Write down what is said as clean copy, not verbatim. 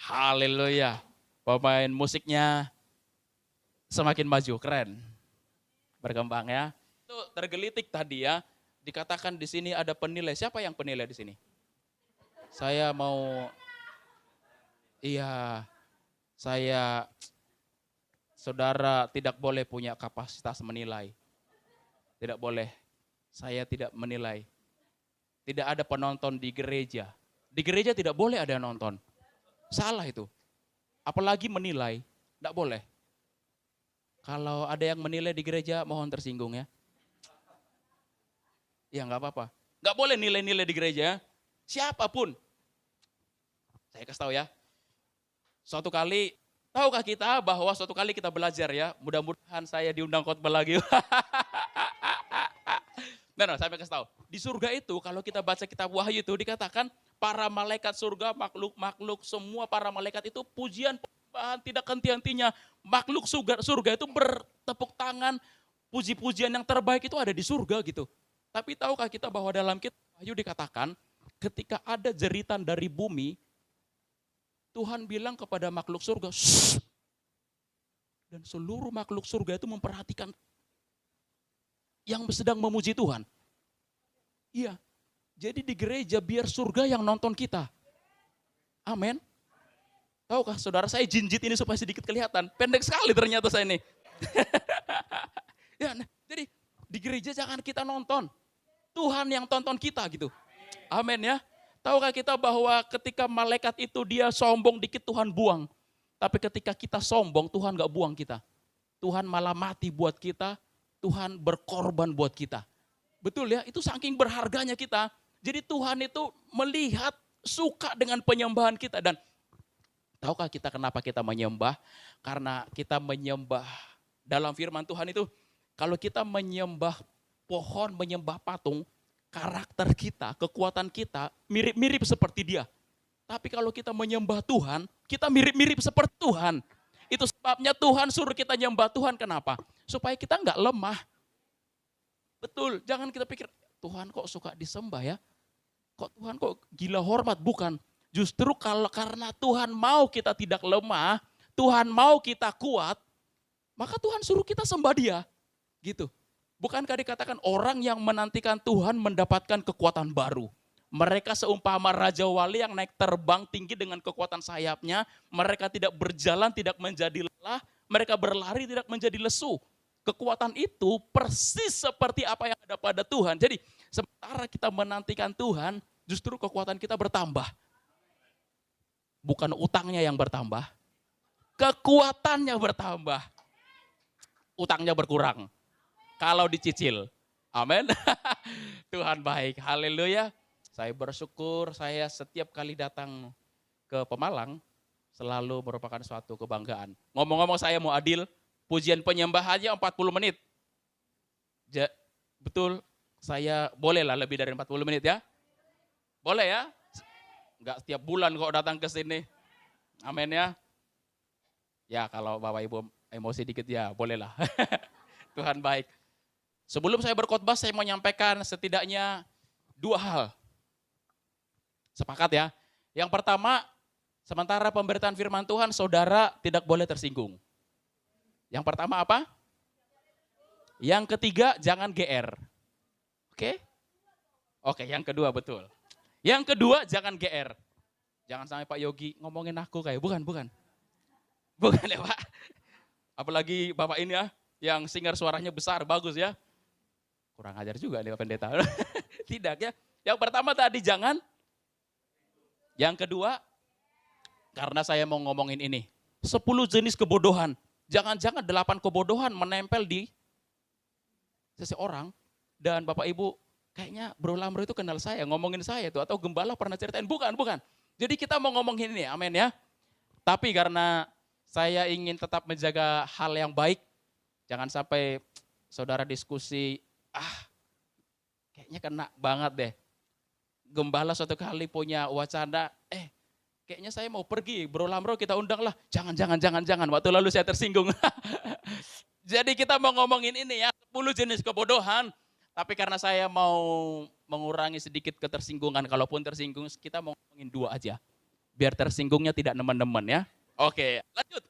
Haleluya. Pemain musiknya semakin maju, keren. Berkembang ya. Itu tergelitik tadi ya. Dikatakan di sini ada penilai. Siapa yang penilai di sini? Saya mau, iya, saya, saudara tidak boleh punya kapasitas menilai. Tidak boleh. Saya tidak menilai. Tidak ada penonton di gereja. Di gereja tidak boleh ada yang nonton. Salah itu. Apalagi menilai. Tidak boleh. Kalau ada yang menilai di gereja, mohon tersinggung ya. Ya nggak apa-apa. Nggak boleh nilai-nilai di gereja. Siapapun. Saya kasih tahu ya. Suatu kali, tahukah kita bahwa suatu kali kita belajar ya. Mudah-mudahan saya diundang khotbah lagi. Nah, saya kasih tahu. Di surga itu kalau kita baca kitab Wahyu itu dikatakan para malaikat surga, makhluk-makhluk semua para malaikat itu pujian penyembahan tidak henti-hentinya. Makhluk surga itu bertepuk tangan, puji-pujian yang terbaik itu ada di surga gitu. Tapi tahukah kita bahwa dalam kitab Wahyu dikatakan ketika ada jeritan dari bumi, Tuhan bilang kepada makhluk surga, shh. Dan seluruh makhluk surga itu memperhatikan yang sedang memuji Tuhan. Iya. Jadi di gereja biar surga yang nonton kita. Amin. Tahukah saudara, saya jinjit ini supaya sedikit kelihatan. Pendek sekali ternyata saya ini. Ya, nah, jadi di gereja jangan kita nonton. Tuhan yang tonton kita gitu. Amin ya. Tahukah kita bahwa ketika malaikat itu dia sombong dikit Tuhan buang. Tapi ketika kita sombong Tuhan gak buang kita. Tuhan malah mati buat kita. Tuhan berkorban buat kita. Betul ya, itu saking berharganya kita. Jadi Tuhan itu melihat, suka dengan penyembahan kita. Dan tahukah kita kenapa kita menyembah? Karena kita menyembah dalam firman Tuhan itu, kalau kita menyembah pohon, menyembah patung, karakter kita, kekuatan kita mirip-mirip seperti dia. Tapi kalau kita menyembah Tuhan, kita mirip-mirip seperti Tuhan. Itu sebabnya Tuhan suruh kita nyembah Tuhan. Kenapa? Supaya kita nggak lemah. Betul, jangan kita pikir, Tuhan kok suka disembah ya? Kok Tuhan kok gila hormat? Bukan. Justru karena Tuhan mau kita tidak lemah, Tuhan mau kita kuat, maka Tuhan suruh kita sembah dia. Gitu. Bukankah dikatakan orang yang menantikan Tuhan mendapatkan kekuatan baru? Mereka seumpama Raja Wali yang naik terbang tinggi dengan kekuatan sayapnya. Mereka tidak berjalan, tidak menjadi lelah. Mereka berlari, tidak menjadi lesu. Kekuatan itu persis seperti apa yang ada pada Tuhan. Jadi sementara kita menantikan Tuhan, justru kekuatan kita bertambah. Bukan utangnya yang bertambah. Kekuatannya bertambah. Utangnya berkurang. Kalau dicicil. Amin. Tuhan baik. Haleluya. Saya bersyukur saya setiap kali datang ke Pemalang selalu merupakan suatu kebanggaan. Ngomong-ngomong saya mau adil, pujian penyembahannya 40 menit. Betul, saya bolehlah lebih dari 40 menit ya. Boleh ya? Enggak setiap bulan kok datang ke sini. Amin ya. Ya kalau Bapak Ibu emosi dikit ya bolehlah. Tuhan baik. Sebelum saya berkhotbah saya mau menyampaikan setidaknya 2 hal. Sepakat ya. Yang pertama, sementara pemberitaan firman Tuhan, saudara tidak boleh tersinggung. Yang pertama apa? Yang ketiga, jangan GR. Oke? Oke, yang kedua betul. Yang kedua, jangan GR. Jangan sampai Pak Yogi ngomongin aku kayak, bukan. Bukan ya Pak. Apalagi Bapak ini ya, yang singer suaranya besar, bagus ya. Kurang ajar juga nih Pak Pendeta. Tidak ya. Yang pertama tadi jangan. Yang kedua, karena saya mau ngomongin ini. 10 jenis kebodohan. Jangan-jangan 8 kebodohan menempel di seseorang. Dan Bapak Ibu, kayaknya Bro Lamro itu kenal saya, ngomongin saya itu. Atau Gembala pernah ceritain. Bukan. Jadi kita mau ngomongin ini, amin ya. Tapi karena saya ingin tetap menjaga hal yang baik. Jangan sampai saudara diskusi, kayaknya kena banget deh. Gembala suatu kali punya wacana, kayaknya saya mau pergi, Bro Lamro kita undang lah. Jangan. Waktu lalu saya tersinggung. Jadi kita mau ngomongin ini ya, 10 jenis kebodohan. Tapi karena saya mau mengurangi sedikit ketersinggungan, kalaupun tersinggung, kita mau ngomongin 2 aja. Biar tersinggungnya tidak nemen-nemen ya. Oke, lanjut.